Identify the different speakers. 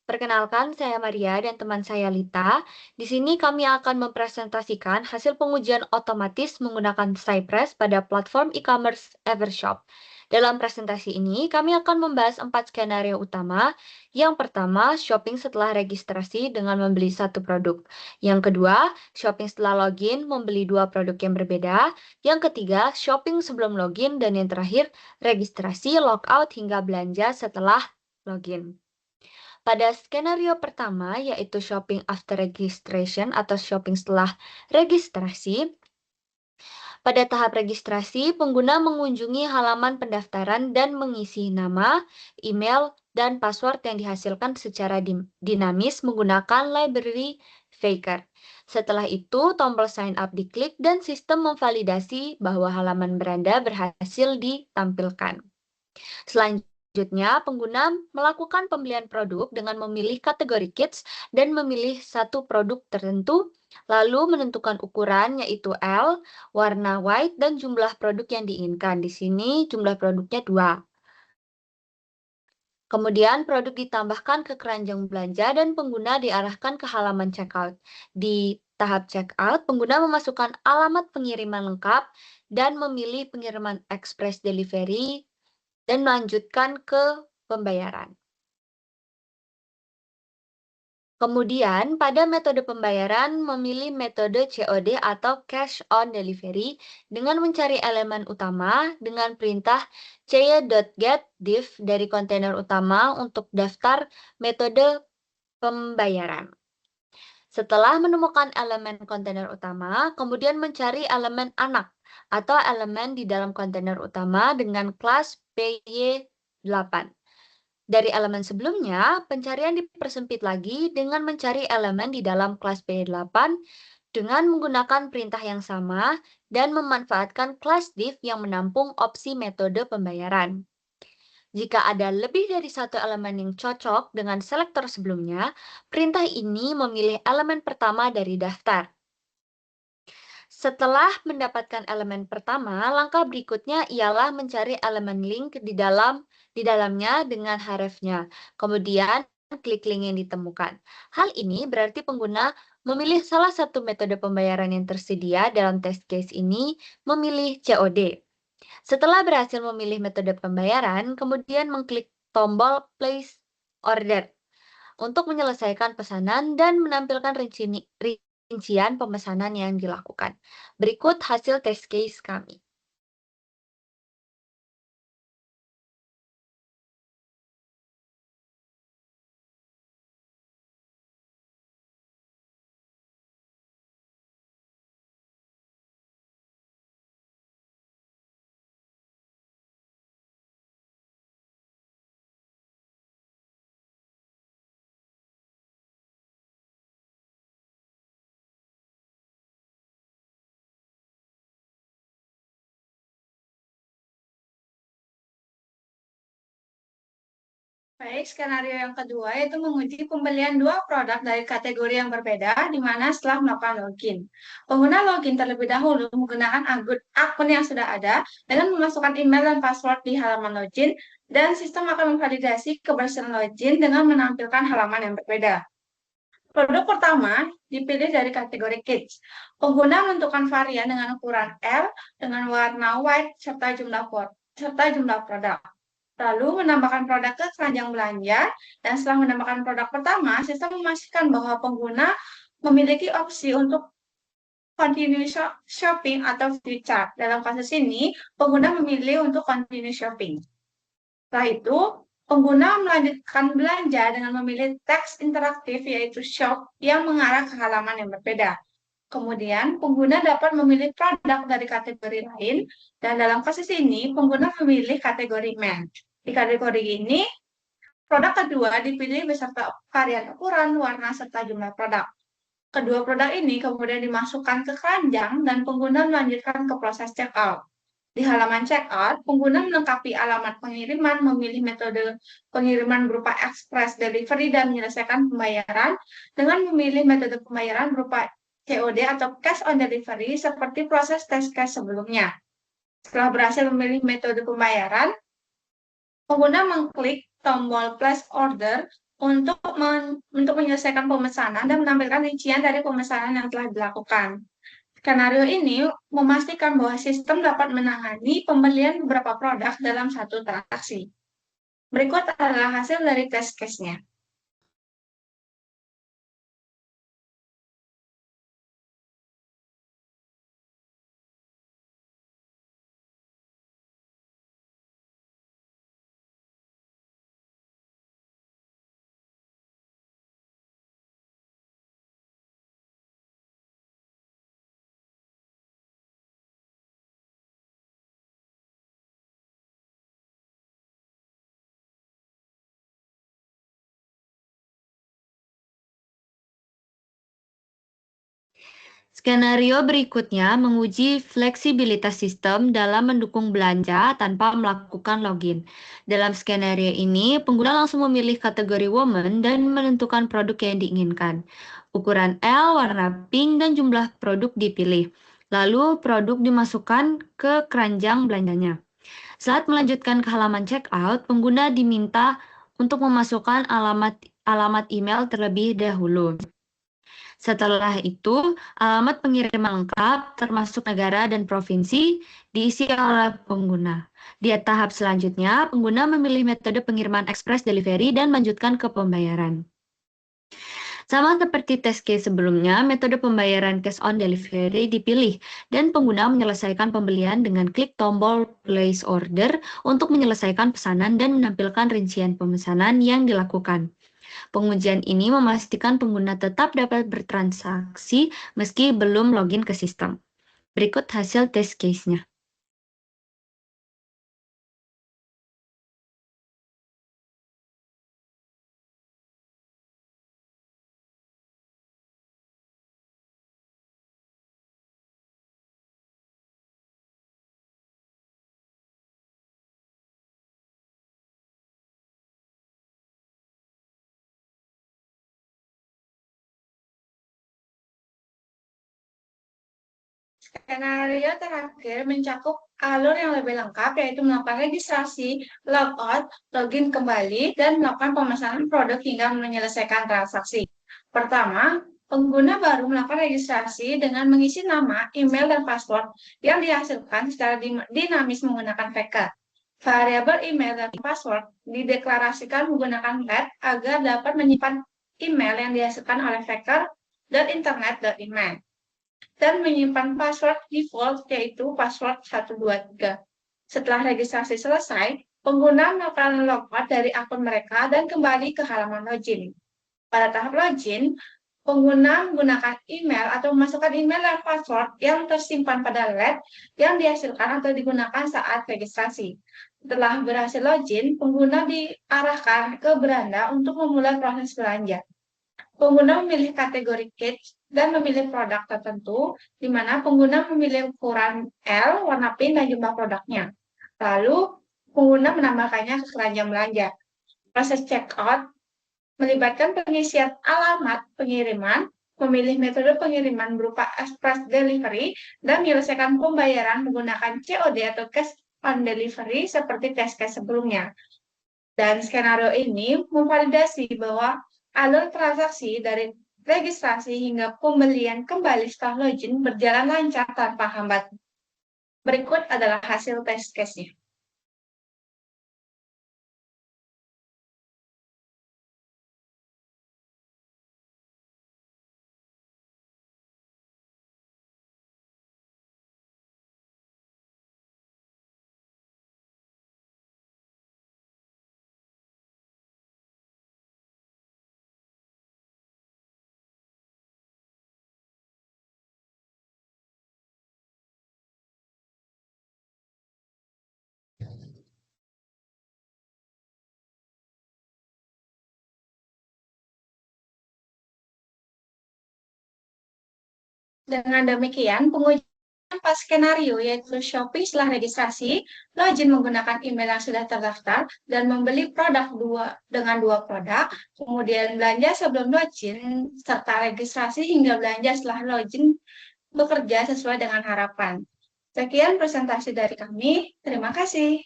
Speaker 1: Perkenalkan, saya Maria dan teman saya Lita. Di sini kami akan mempresentasikan hasil pengujian otomatis menggunakan Cypress pada platform e-commerce Evershop. Dalam presentasi ini, kami akan membahas 4 skenario utama. Yang pertama, shopping setelah registrasi dengan membeli satu produk. Yang kedua, shopping setelah login membeli dua produk yang berbeda. Yang ketiga, shopping sebelum login. Dan yang terakhir, registrasi, logout, hingga belanja setelah login. Pada skenario pertama, yaitu shopping after registration atau shopping setelah registrasi, pada tahap registrasi, pengguna mengunjungi halaman pendaftaran dan mengisi nama, email, dan password yang dihasilkan secara dinamis menggunakan library Faker. Setelah itu, tombol sign up diklik dan sistem memvalidasi bahwa halaman beranda berhasil ditampilkan. Selanjutnya, pengguna melakukan pembelian produk dengan memilih kategori kits dan memilih satu produk tertentu, lalu menentukan ukuran yaitu L, warna white, dan jumlah produk yang diinginkan. Di sini jumlah produknya 2. Kemudian produk ditambahkan ke keranjang belanja dan pengguna diarahkan ke halaman checkout. Di tahap checkout, pengguna memasukkan alamat pengiriman lengkap dan memilih pengiriman express delivery dan melanjutkan ke pembayaran. Kemudian, pada metode pembayaran, memilih metode COD atau Cash on Delivery dengan mencari elemen utama dengan perintah cy.get div dari kontainer utama untuk daftar metode pembayaran. Setelah menemukan elemen kontainer utama, kemudian mencari elemen anak atau elemen di dalam kontainer utama dengan kelas PY8. Dari elemen sebelumnya, pencarian dipersempit lagi dengan mencari elemen di dalam kelas PY8 dengan menggunakan perintah yang sama dan memanfaatkan kelas div yang menampung opsi metode pembayaran. Jika ada lebih dari satu elemen yang cocok dengan selektor sebelumnya, perintah ini memilih elemen pertama dari daftar. Setelah mendapatkan elemen pertama, langkah berikutnya ialah mencari elemen link di dalamnya dengan hrefnya. Kemudian klik link yang ditemukan. Hal ini berarti pengguna memilih salah satu metode pembayaran yang tersedia dalam test case ini, memilih COD. Setelah berhasil memilih metode pembayaran, kemudian mengklik tombol place order untuk menyelesaikan pesanan dan menampilkan rincian pemesanan yang dilakukan. Berikut hasil test case kami.
Speaker 2: Baik, skenario yang kedua yaitu menguji pembelian dua produk dari kategori yang berbeda, di mana setelah melakukan login. Pengguna login terlebih dahulu menggunakan akun yang sudah ada dengan memasukkan email dan password di halaman login, dan sistem akan memvalidasi keberhasilan login dengan menampilkan halaman yang berbeda. Produk pertama dipilih dari kategori kids. Pengguna menentukan varian dengan ukuran L dengan warna white serta jumlah produk. Lalu menambahkan produk ke keranjang belanja, dan setelah menambahkan produk pertama, sistem memastikan bahwa pengguna memiliki opsi untuk continue shopping atau view chart. Dalam kasus ini, pengguna memilih untuk continue shopping. Setelah itu, pengguna melanjutkan belanja dengan memilih teks interaktif yaitu shop yang mengarah ke halaman yang berbeda. Kemudian, pengguna dapat memilih produk dari kategori lain, dan dalam kasus ini, pengguna memilih kategori men. Di kategori ini, produk kedua dipilih beserta varian ukuran, warna, serta jumlah produk. Kedua produk ini kemudian dimasukkan ke keranjang dan pengguna melanjutkan ke proses checkout. Di halaman checkout, pengguna melengkapi alamat pengiriman, memilih metode pengiriman berupa express delivery, dan menyelesaikan pembayaran dengan memilih metode pembayaran berupa COD atau cash on delivery seperti proses test case sebelumnya. Setelah berhasil memilih metode pembayaran, pengguna mengklik tombol place order untuk menyelesaikan pemesanan dan menampilkan rincian dari pemesanan yang telah dilakukan. Skenario ini memastikan bahwa sistem dapat menangani pembelian beberapa produk dalam satu transaksi. Berikut adalah hasil dari test case-nya.
Speaker 1: Skenario berikutnya menguji fleksibilitas sistem dalam mendukung belanja tanpa melakukan login. Dalam skenario ini, pengguna langsung memilih kategori woman dan menentukan produk yang diinginkan. Ukuran L, warna pink, dan jumlah produk dipilih. Lalu produk dimasukkan ke keranjang belanjanya. Saat melanjutkan ke halaman checkout, pengguna diminta untuk memasukkan alamat email terlebih dahulu. Setelah itu, alamat pengiriman lengkap, termasuk negara dan provinsi, diisi oleh pengguna. Di tahap selanjutnya, pengguna memilih metode pengiriman express delivery dan melanjutkan ke pembayaran. Sama seperti test case sebelumnya, metode pembayaran cash on delivery dipilih dan pengguna menyelesaikan pembelian dengan klik tombol place order untuk menyelesaikan pesanan dan menampilkan rincian pemesanan yang dilakukan. Pengujian ini memastikan pengguna tetap dapat bertransaksi meski belum login ke sistem. Berikut hasil test case-nya.
Speaker 2: Skenario terakhir mencakup alur yang lebih lengkap, yaitu melakukan registrasi, logout, login kembali, dan melakukan pemesanan produk hingga menyelesaikan transaksi. Pertama, pengguna baru melakukan registrasi dengan mengisi nama, email, dan password yang dihasilkan secara dinamis menggunakan VK. Variabel email dan password dideklarasikan menggunakan let agar dapat menyimpan email yang dihasilkan oleh Faker dan internet.email. Dan menyimpan password default yaitu password 123. Setelah registrasi selesai, pengguna melakukan logout dari akun mereka dan kembali ke halaman login. Pada tahap login, pengguna menggunakan email atau memasukkan email dan password yang tersimpan pada LED yang dihasilkan atau digunakan saat registrasi. Setelah berhasil login, pengguna diarahkan ke beranda untuk memulai proses belanja. Pengguna memilih kategori kits dan memilih produk tertentu, di mana pengguna memilih ukuran L, warna pink, dan jumlah produknya. Lalu, pengguna menambahkannya ke keranjang belanja. Proses checkout melibatkan pengisian alamat pengiriman, memilih metode pengiriman berupa express delivery, dan menyelesaikan pembayaran menggunakan COD atau cash on delivery seperti test case sebelumnya. Dan skenario ini memvalidasi bahwa alur transaksi dari registrasi hingga pembelian kembali setelah login berjalan lancar tanpa hambat. Berikut adalah hasil test case-nya. Dengan demikian, pengujian pas skenario yaitu shopping setelah registrasi, login menggunakan email yang sudah terdaftar, dan membeli produk dengan dua produk, kemudian belanja sebelum login, serta registrasi hingga belanja setelah login bekerja sesuai dengan harapan. Sekian presentasi dari kami. Terima kasih.